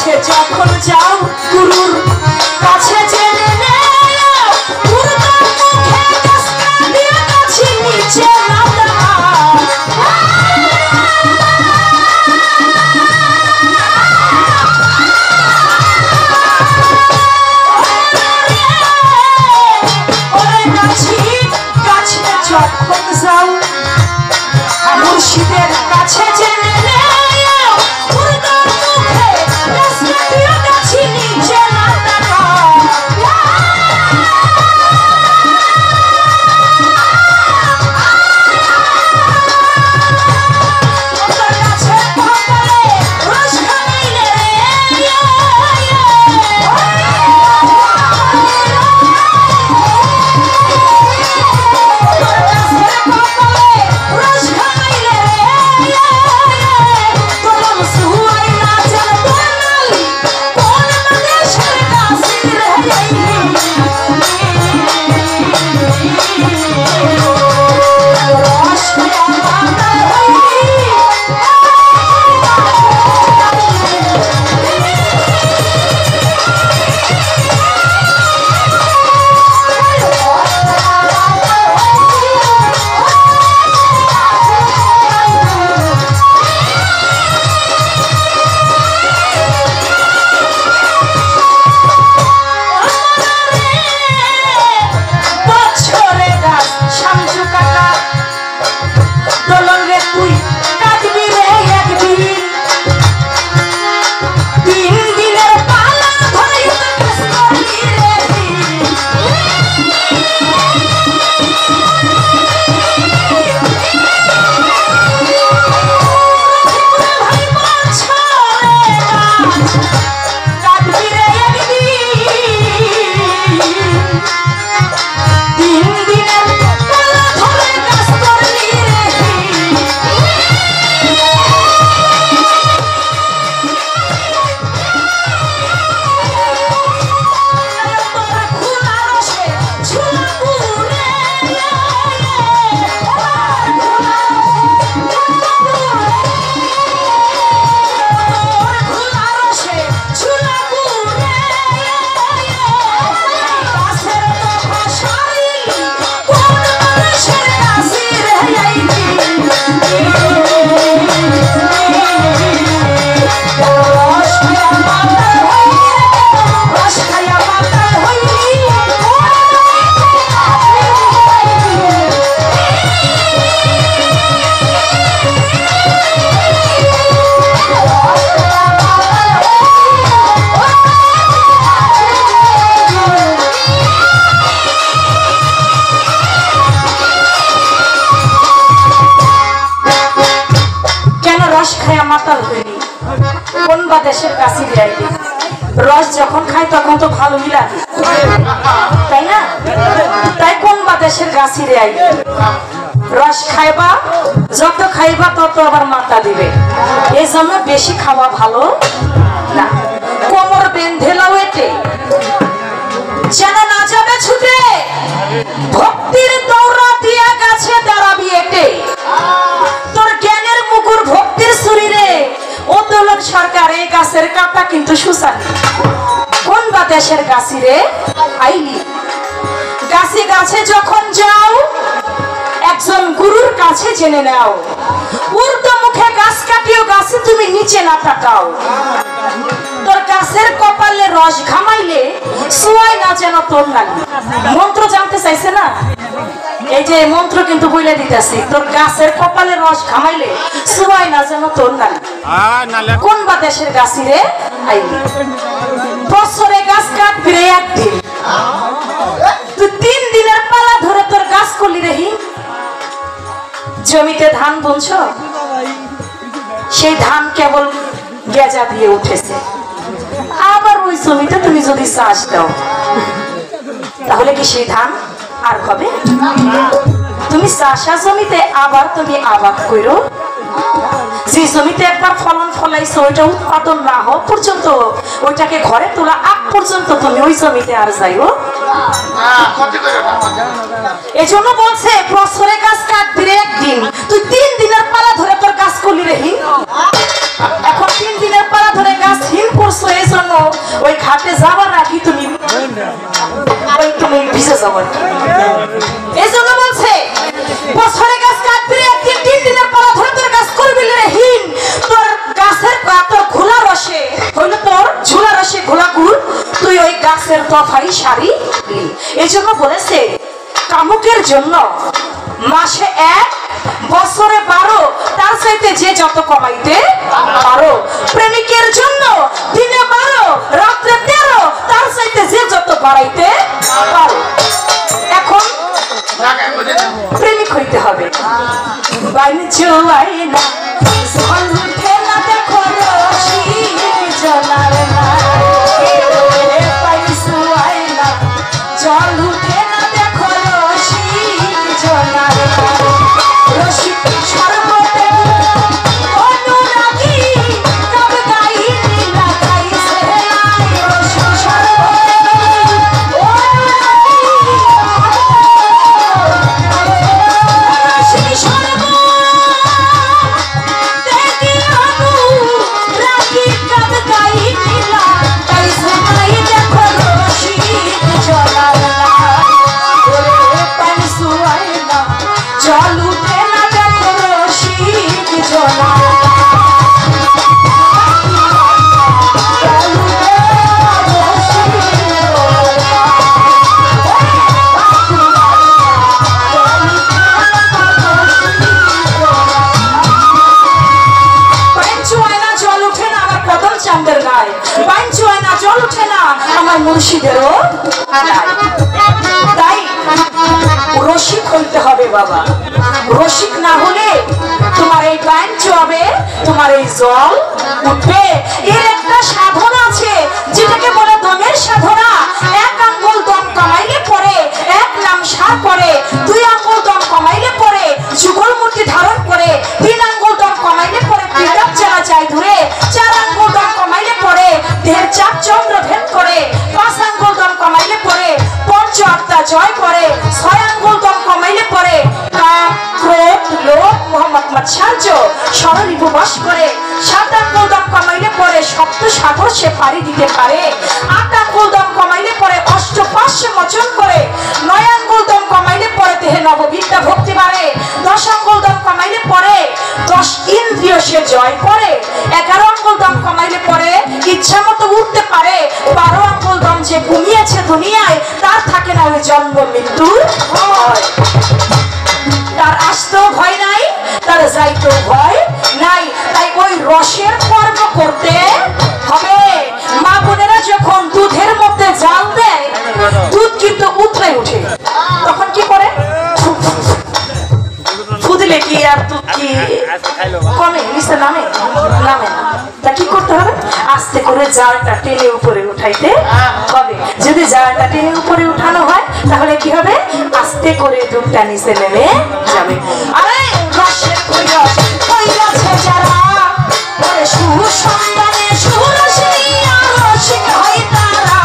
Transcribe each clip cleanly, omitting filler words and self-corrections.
কাছে যখন যাও গুরুর কাছে জেনে নেও গুরুর মুখে কাছে দিয়ে কাছে নিচে না যখন যাও মুর্শিদের কাছে জেনে নেও গুরুর মুখে কাছে দিয়ে কাছে নিচে না দেশের কাছে যাইবে রস যখন খাই তখন তো ভালোই লাগে তাই না তাই কোন বা দেশের গাছি রে আইবে রস খাইবা যত খাইবা তত আবার মাথা দিবে এই জন্য বেশি খাওয়া ভালো না কোমর বেঁধে লাও এতে যেন না যাবে ছুটে ভক্তির দৌড়া দিয়া গাছে দাঁড়াবি এতে তোর জ্ঞানের মুকুর ভক্তির শরীরে ওতলক সরকার এই গাছের কাটা কিন্তু সুসানি কোন বা দেশের গাছি রে আইলি গাছি গাছে যখন যাও একজন গুরুর কাছে জেনে নাও উর্দু মুখে গাছ কাটিও গাছে তুমি নিচে না তাকাও তোর গাছের কপালে রস ঘামাইলে সোয়াই না যেন তোর লাগে মন্ত্র জানতে চাইছে না এই যে মন্ত্র কিন্তু বলে দিতেছি তোর গাছের কপালে রস ঘামাইলে সোয়াই না যেন তোর লাগে কোন বা দেশের গাছি রে আইলি বছরে গাছ কাটবি রে একদিন তুই 3 দিনের পালা ধরে তোর গাছ করলি রেহি জমিতে ধান বুনছ সেই ধান কেবল গেজা দিয়ে উঠেছে আবার ওই জমিতে তুমি যদি চাষ দাও তাহলে কি সেই ধান আর হবে তুমি চাষা জমিতে আবার তুমি আবাদ করো যে জমিতে একবার ফলন ফলাইছো ওইটা উৎপাদন না হওয়া পর্যন্ত ওইটাকে ঘরে তোলা আগ পর্যন্ত তুমি ওই জমিতে আর যাইও এজন্য বলছে বছরে গাছ কাটবি রে একদিন তুই 3 দিনের পালা ধরে তোর গাছ করলি রেহি এখন 3 দিনের পাড়া ধরে গাছ হিল করছো এই জন্য ওই ঘাটে যাবার আগে তুমি ভিজে যাবো এই জন্য বলছে বছরে গাছ কাটবি একদিন 3 দিনের পাড়া ধরে তোর গাছ করবি রে হিন তোর গাছের তোর ঘোলা রসে হইলো তোর ঝোলা রসে ঘোলা গুড় তুই ওই গাছের তফাই সারি এই জন্য বলেছে কামুকের জন্য মাসে 1 বছরে 12 তার চাইতে যে যত কমাইতে পারো প্রেমিকের জন্য দিনে 12 রাতে 13 তার চাইতে যে যত বাড়াইতে পারো এখন প্রেমিক হইতে হবে বাণিজ্য আইনা জল উঠে না দেখো রশি জলার না পাইছো আইনা জল উঠে না দেখো রশি জলার না রশি সর্বতে অনুরাগী কব গাইনি লাগাইছে রশি সর্বতে রশি সর্বতে দেখি অনুরাগী কব গাইনি লাগাইছে নাই দেখো রশি জলার না ওরে পাইছো আইনা জল উঠে না দেখো রশি জলার মুর্শিদেরও তাই রসিক হইতে হবে বাবা রসিক না হলে তোমার এই গান চবে তোমার এই জল উঠবে এর একটা সাধনা আছে যেটাকে বলে দমের সাধনা 1 আঙ্গুল দম কমাইলে পরে 1 নাম সার পরে 2 আঙ্গুল দম কমাইলে পরে যুগল মূর্তি ধারণ করে 3 আঙ্গুল দম কমাইলে পরে পিতাব চালা যায় দূরে 4 আঙ্গুল দম কমাইলে পরে দেহের চাপ চন্দ্র ভেদ করে 5 আঙ্গুল দম কমাইলে পরে পঞ্চ আত্মা জয় করে 6 আঙ্গুল দম কমাইলে পরে কাম ক্রোধ লোভ মোহাম্মদ মাৎসর্য সরল উপবাস করে 7 আঙ্গুল দম কমাইলে পরে সপ্ত সাগর সে পাড়ি দিতে পারে 8 আঙ্গুল দম কমাইলে পরে অষ্টপাশে মোচন করে 9 আঙ্গুল দম কমাইলে পরে দেহে নববিদ্যা ভক্তি বাড়ে 10 আঙ্গুল দম কমাইলে পরে 10 ইন্দ্রিয় সে জয় করে 11 আঙ্গুল দম কমাইলে পরে ইচ্ছা মতো উঠতে পারে 12 আঙ্গুল দম যে ঘুমিয়েছে দুনিয়ায় তার থাকে না ওই জন্ম মৃত্যু ভয় তার আসতেও ভয় নাই তার যাইতেও ভয় নাই তাই ওই রসের কর্ম করতে হবে মা বোনেরা যখন দুধের মধ্যে জাল দেয় দুধ কিন্তু উতলে উঠে তখন কি করে ফুদলে কি আর দুধ কি কমে নিচে নামে নামে না তা কি করতে হবে আস্তে করে জালটা টেনে উপরে উঠাইতে হবে যদি জালটা টেনে উপরে উঠানো হয় তাহলে কি হবে আস্তে করে দুধটা নিচে নেমে যাবে আরে রসের কৈলাস কৈলাসে যারা ওরে সুসন্তানে সুরসী রসিক হয় তারা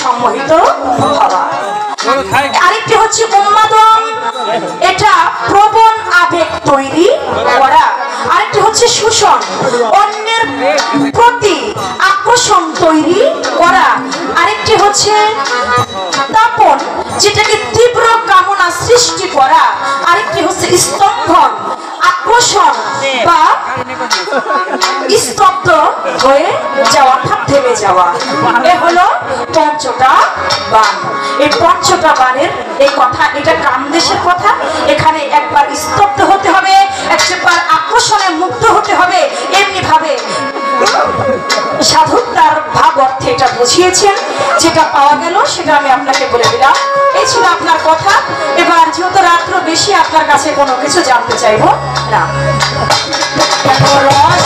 সম্মোহিত হওয়া। আরেকটি হচ্ছে উন্মাদন, এটা প্রবণ আবেগ তৈরি করা। আরেকটি হচ্ছে শোষণ, অন্যের প্রতি আকর্ষণ তৈরি করা। আরেকটি হচ্ছে তাপন, যেটাকে তীব্র কামনা সৃষ্টি করা। আরেকটি হচ্ছে স্তম্ভন, আকর্ষণ বা স্তব্ধ হয়ে যাওয়া, অর্থাৎ থেমে যাওয়া। এ হলো পঞ্চটা বাণ। এই পঞ্চটা বাণের এই কথা, এটা কামদেশের কথা। এখানে একবার স্তব্ধ হতে হবে, একবার আকর্ষণে মুক্ত হতে হবে। এমনি ভাবে সাধক তার ভাব অর্থে এটা বুঝিয়েছেন। যেটা পাওয়া গেল সেটা আমি আপনাকে বলে দিলাম। এই ছিল আপনার কথা। এবার যেহেতু রাত্র বেশি, আপনার কাছে কোনো কিছু জানতে চাইবো না। রস